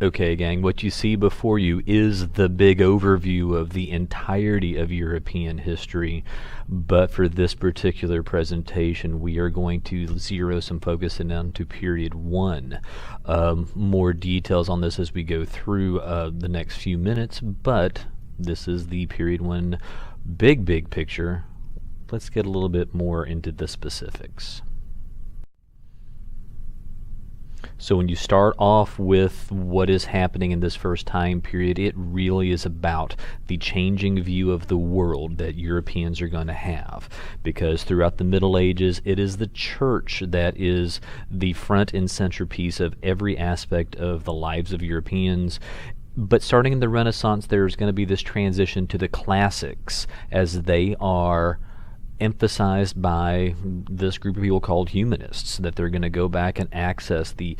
Okay, gang, what you see before you is the big overview of the entirety of European history. But for this particular presentation, we are going to zero some focus in onto period one. More details on this as we go through the next few minutes, but this is the period one big picture. Let's get a little bit more into the specifics. So when you start off with what is happening in this first time period, it really is about the changing view of the world that Europeans are going to have. Because throughout the Middle Ages, it is the church that is the front and centerpiece of every aspect of the lives of Europeans. But starting in the Renaissance, there's going to be this transition to the classics as they are emphasized by this group of people called humanists, that they're going to go back and access the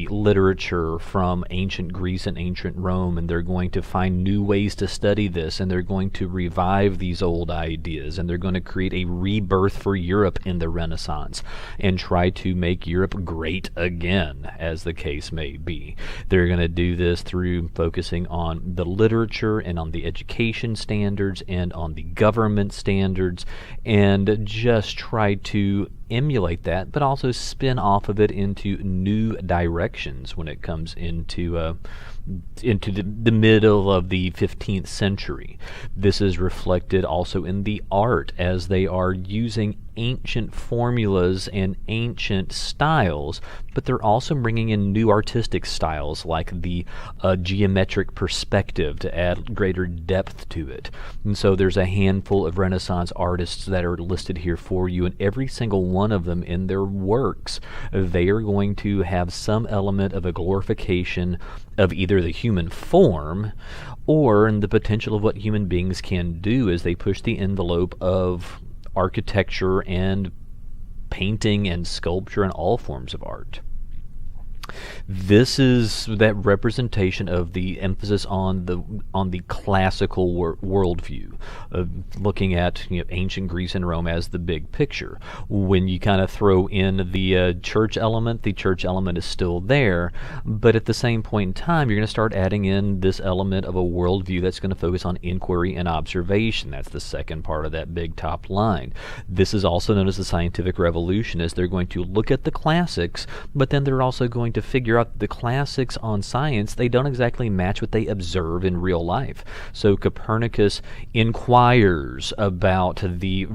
literature from ancient Greece and ancient Rome, and they're going to find new ways to study this, and they're going to revive these old ideas, and they're going to create a rebirth for Europe in the Renaissance and try to make Europe great again, as the case may be. They're going to do this through focusing on the literature and on the education standards and on the government standards, and just try to emulate that, but also spin off of it into new directions when it comes into the middle of the 15th century. This is reflected also in the art, as they are using ancient formulas and ancient styles, but they're also bringing in new artistic styles like the geometric perspective to add greater depth to it. And so there's a handful of Renaissance artists that are listed here for you, and every single one of them in their works, they are going to have some element of a glorification of either the human form or in the potential of what human beings can do as they push the envelope of architecture and painting and sculpture and all forms of art. This is that representation of the emphasis on the classical worldview, of looking at ancient Greece and Rome as the big picture. When you kind of throw in the church element is still there, but at the same point in time, you're going to start adding in this element of a worldview that's going to focus on inquiry and observation. That's the second part of that big top line. This is also known as the scientific revolution, as they're going to look at the classics, but then they're also going to figure out the classics on science, they don't exactly match what they observe in real life. So Copernicus inquires about the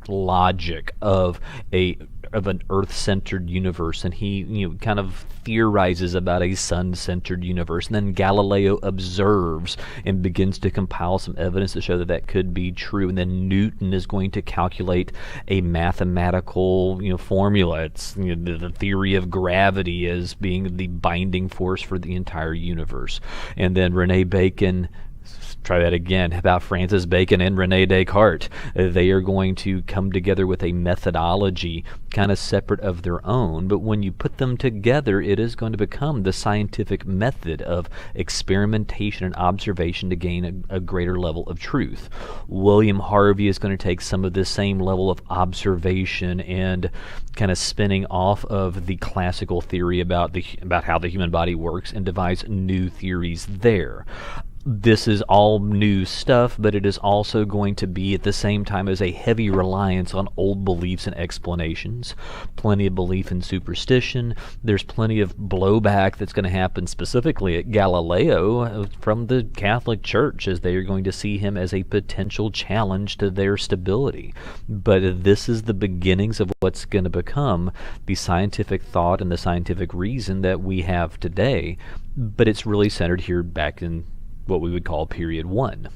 logic of an Earth-centered universe, and he kind of theorizes about a sun-centered universe, and then Galileo observes and begins to compile some evidence to show that that could be true, and then Newton is going to calculate a mathematical formula. It's the theory of gravity as being the binding force for the entire universe. And then Rene Bacon, try that again, about Francis Bacon and Rene Descartes. They are going to come together with a methodology kind of separate of their own, but when you put them together, it is going to become the scientific method of experimentation and observation to gain a greater level of truth. William Harvey is going to take some of this same level of observation and kind of spinning off of the classical theory about how the human body works and devise new theories there. This is all new stuff, but it is also going to be at the same time as a heavy reliance on old beliefs and explanations. Plenty of belief in superstition. There's plenty of blowback that's going to happen specifically at Galileo from the Catholic Church, as they are going to see him as a potential challenge to their stability. But this is the beginnings of what's going to become the scientific thought and the scientific reason that we have today. But it's really centered here back in what we would call period one.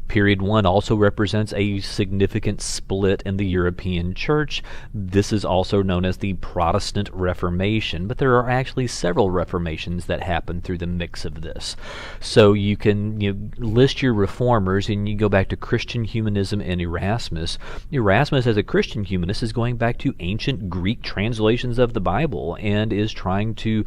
Period one also represents a significant split in the European Church. This is also known as the Protestant Reformation, but there are actually several reformations that happen through the mix of this. So you can list your reformers, and you go back to Christian humanism and Erasmus. Erasmus, as a Christian humanist, is going back to ancient Greek translations of the Bible and is trying to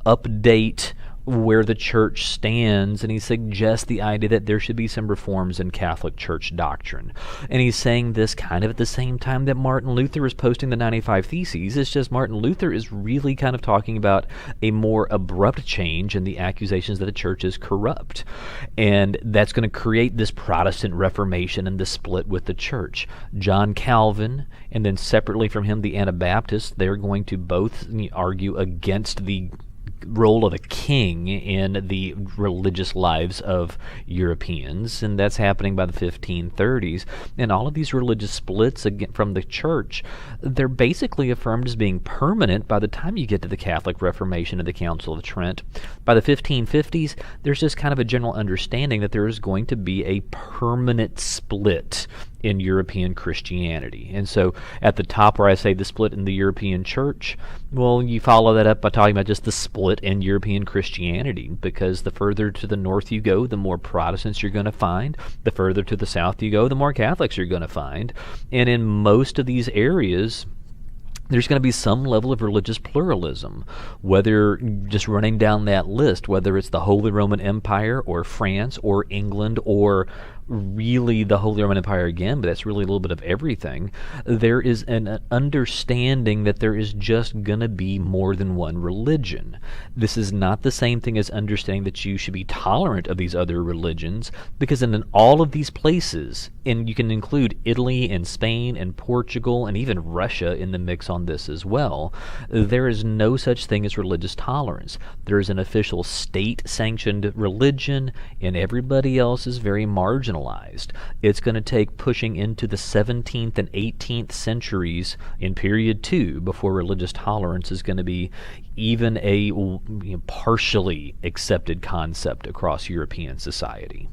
update where the church stands, and he suggests the idea that there should be some reforms in Catholic Church doctrine. And he's saying this kind of at the same time that Martin Luther is posting the 95 Theses. It's just Martin Luther is really kind of talking about a more abrupt change in the accusations that the church is corrupt. And that's going to create this Protestant Reformation and the split with the church. John Calvin, and then separately from him, the Anabaptists, they're going to both argue against the role of a king in the religious lives of Europeans, and that's happening by the 1530s. And all of these religious splits from the church, they're basically affirmed as being permanent by the time you get to the Catholic Reformation and the Council of Trent. By the 1550s, there's just kind of a general understanding that there is going to be a permanent split in European Christianity. And so at the top where I say the split in the European church, well, you follow that up by talking about just the split in European Christianity, because the further to the north you go, the more Protestants you're going to find. The further to the south you go, the more Catholics you're going to find. And in most of these areas, there's going to be some level of religious pluralism, whether just running down that list, whether it's the Holy Roman Empire or France or England or really the Holy Roman Empire again, but that's really a little bit of everything. There is an understanding that there is just going to be more than one religion. This is not the same thing as understanding that you should be tolerant of these other religions, because in all of these places, and you can include Italy and Spain and Portugal and even Russia in the mix on this as well, there is no such thing as religious tolerance. There is an official state-sanctioned religion, and everybody else is very marginalized. It's going to take pushing into the 17th and 18th centuries in period 2 before religious tolerance is going to be even a partially accepted concept across European society.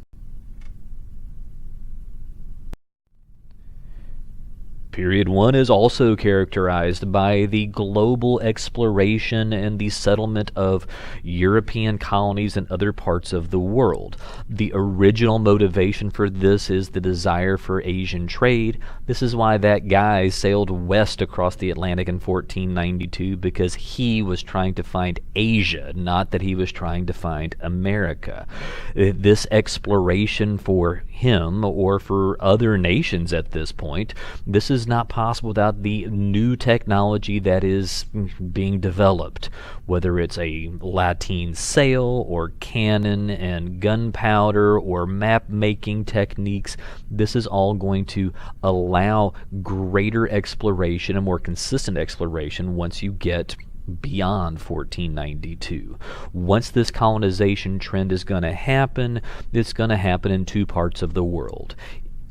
Period 1 is also characterized by the global exploration and the settlement of European colonies in other parts of the world. The original motivation for this is the desire for Asian trade. This is why that guy sailed west across the Atlantic in 1492, because he was trying to find Asia, not that he was trying to find America. This exploration for him or for other nations at this point, this is not possible without the new technology that is being developed, whether it's a lateen sail or cannon and gunpowder or map-making techniques. This is all going to allow greater exploration and more consistent exploration once you get beyond 1492. Once this colonization trend is going to happen, it's going to happen in two parts of the world.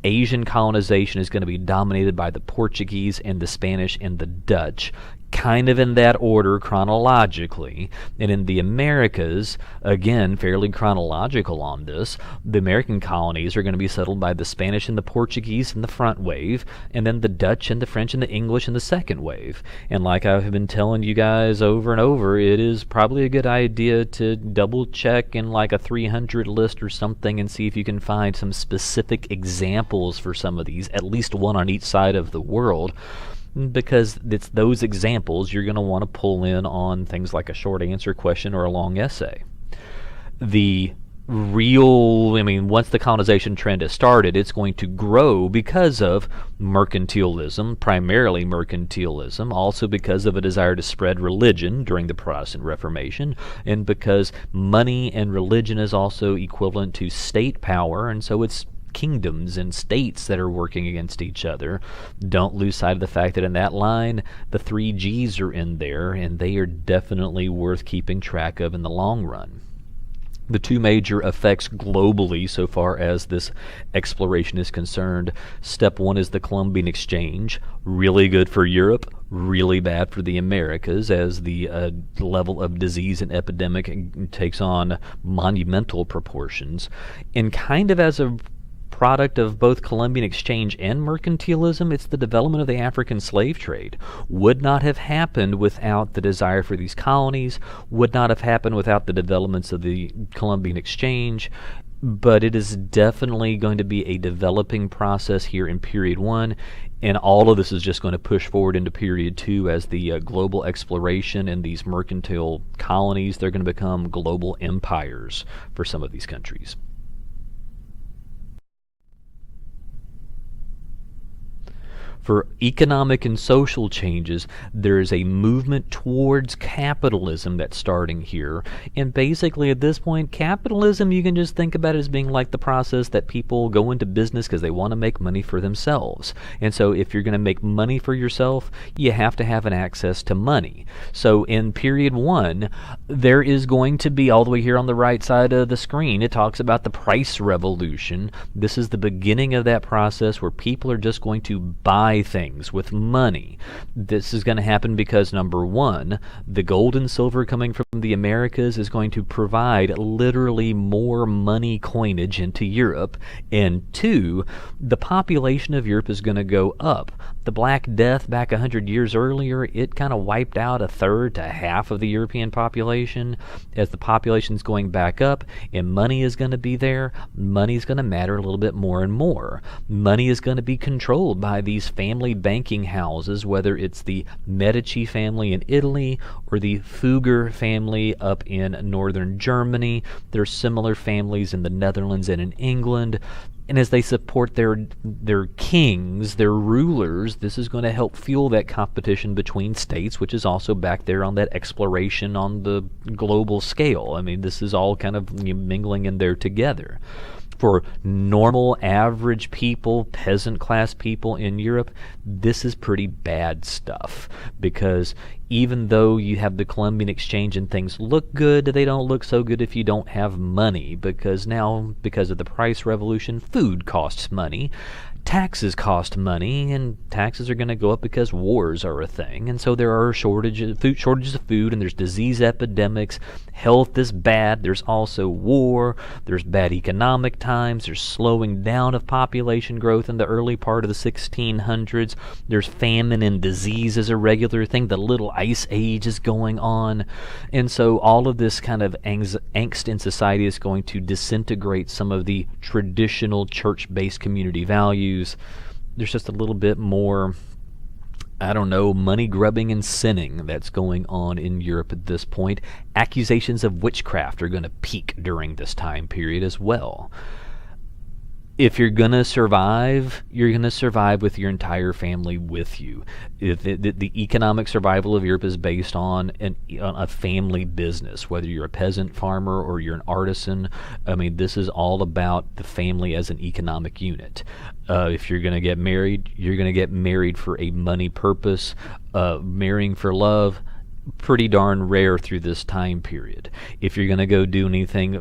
Asian colonization is going to be dominated by the Portuguese and the Spanish and the Dutch, kind of in that order chronologically. And in the Americas, again, fairly chronological on this, the American colonies are going to be settled by the Spanish and the Portuguese in the front wave, and then the Dutch and the French and the English in the second wave. And like I've been telling you guys over and over, it is probably a good idea to double check in like a 300 list or something and see if you can find some specific examples for some of these, at least one on each side of the world, because it's those examples you're going to want to pull in on things like a short answer question or a long essay. The once the colonization trend has started, it's going to grow because of mercantilism, primarily mercantilism, also because of a desire to spread religion during the Protestant Reformation, and because money and religion is also equivalent to state power, and so it's kingdoms and states that are working against each other. Don't lose sight of the fact that in that line, the 3 G's are in there, and they are definitely worth keeping track of in the long run. The two major effects globally so far as this exploration is concerned, step 1 is the Columbian Exchange, really good for Europe, really bad for the Americas as the level of disease and epidemic takes on monumental proportions. And kind of as a product of both Columbian Exchange and mercantilism, it's the development of the African slave trade. Would not have happened without the desire for these colonies, would not have happened without the developments of the Columbian Exchange. but it is definitely going to be a developing process here in period one, and all of this is just going to push forward into period two as the global exploration and these mercantile colonies, they're going to become global empires for some of these countries. For economic and social changes, there is a movement towards capitalism that's starting here. And basically, at this point, capitalism, you can just think about it as being like the process that people go into business because they want to make money for themselves. And so, if you're going to make money for yourself, you have to have an access to money. So, in period one, there is going to be, all the way here on the right side of the screen, it talks about the price revolution. This is the beginning of that process where people are just going to buy things with money. This is going to happen because, number one, the gold and silver coming from the Americas is going to provide literally more money coinage into Europe, and two, the population of Europe is going to go up. The Black Death back 100 years earlier, it kind of wiped out a third to half of the European population. As the population's going back up and money is going to be there, money is going to matter a little bit more and more. Money is going to be controlled by these family banking houses, whether it's the Medici family in Italy or the Fugger family up in northern Germany. There are similar families in the Netherlands and in England. And as they support their kings, their rulers, this is going to help fuel that competition between states, which is also back there on that exploration on the global scale. I mean, this is all kind of mingling in there together. For normal, average people, peasant class people in Europe, this is pretty bad stuff, because even though you have the Columbian Exchange and things look good, they don't look so good if you don't have money, because now, because of the price revolution, food costs money. Taxes cost money, and taxes are going to go up because wars are a thing, and so there are shortages of food, and there's disease epidemics. Health is bad. There's also war. There's bad economic times. There's slowing down of population growth in the early part of the 1600s. There's famine and disease as a regular thing. The Little Ice Age is going on, and so all of this kind of angst in society is going to disintegrate some of the traditional church-based community values. There's just a little bit more, I don't know, money grubbing and sinning that's going on in Europe at this point. Accusations of witchcraft are going to peak during this time period as well. If you're going to survive, you're going to survive with your entire family with you. The economic survival of Europe is based on a family business, whether you're a peasant farmer or you're an artisan. I mean, this is all about the family as an economic unit. If you're going to get married, you're going to get married for a money purpose. Marrying for love, pretty darn rare through this time period. If you're going to go do anything,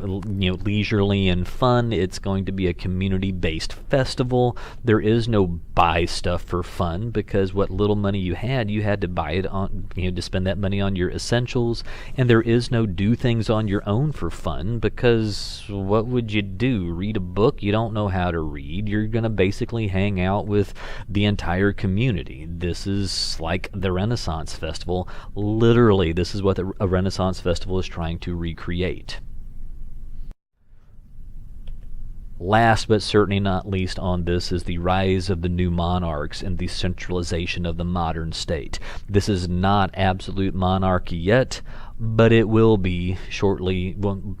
leisurely and fun, it's going to be a community-based festival. There is no buy stuff for fun, because what little money you had to buy it on, to spend that money on your essentials. And there is no do things on your own for fun, because what would you do? Read a book? You don't know how to read. You're going to basically hang out with the entire community. This is like the Renaissance Festival. Literally, this is what a Renaissance festival is trying to recreate. Last but certainly not least on this is the rise of the new monarchs and the centralization of the modern state. This is not absolute monarchy yet, but it will be shortly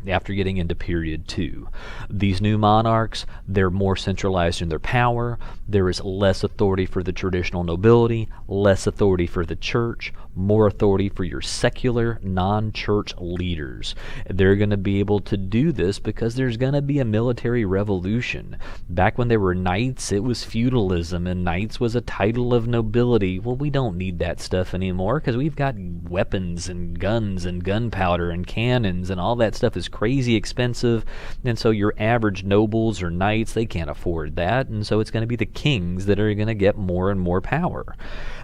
after getting into period two. These new monarchs, they're more centralized in their power. There is less authority for the traditional nobility, less authority for the church, more authority for your secular, non-church leaders. They're going to be able to do this because there's going to be a military revolution. Back when there were knights, it was feudalism, and knights was a title of nobility. Well, we don't need that stuff anymore, because we've got weapons and guns and gunpowder and cannons, and all that stuff is crazy expensive, and so your average nobles or knights, they can't afford that, and so it's going to be the kings that are going to get more and more power.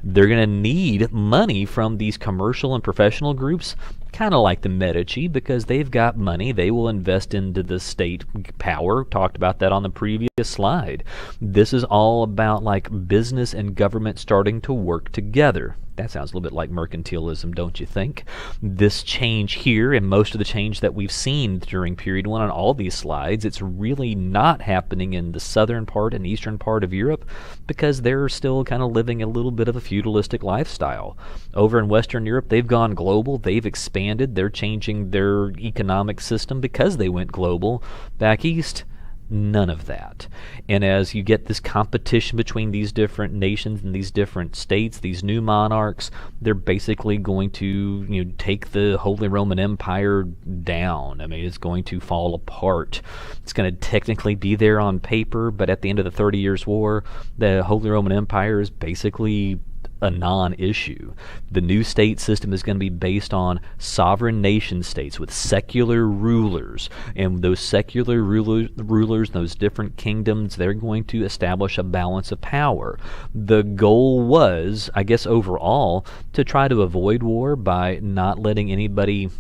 They're going to need money from these commercial and professional groups, kind of like the Medici, because they've got money. They will invest into the state power. Talked about that on the previous slide. This is all about like business and government starting to work together. That sounds a little bit like mercantilism, don't you think? This change here, and most of the change that we've seen during period 1 on all these slides, it's really not happening in the southern part and eastern part of Europe because they're still kind of living a little bit of a feudalistic lifestyle. Over in Western Europe, they've gone global, they've expanded, they're changing their economic system because they went global. Back east, none of that. And as you get this competition between these different nations and these different states, these new monarchs, they're basically going to take the Holy Roman Empire down. I mean, it's going to fall apart. It's going to technically be there on paper, but at the end of the 30 Years' War, the Holy Roman Empire is basically a non-issue. The new state system is going to be based on sovereign nation states with secular rulers, and those secular rulers, those different kingdoms, they're going to establish a balance of power. The goal was, I guess overall, to try to avoid war by not letting anybody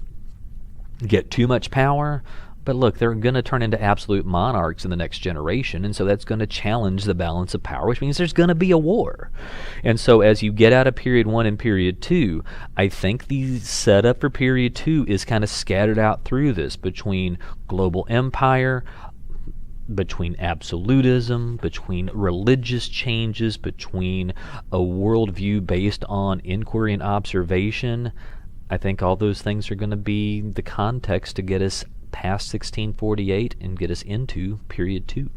get too much power. But look, they're going to turn into absolute monarchs in the next generation, and so that's going to challenge the balance of power, which means there's going to be a war. And so as you get out of period 1 and period 2, I think the setup for period 2 is kind of scattered out through this between global empire, between absolutism, between religious changes, between a worldview based on inquiry and observation. I think all those things are going to be the context to get us past 1648 and get us into period 2.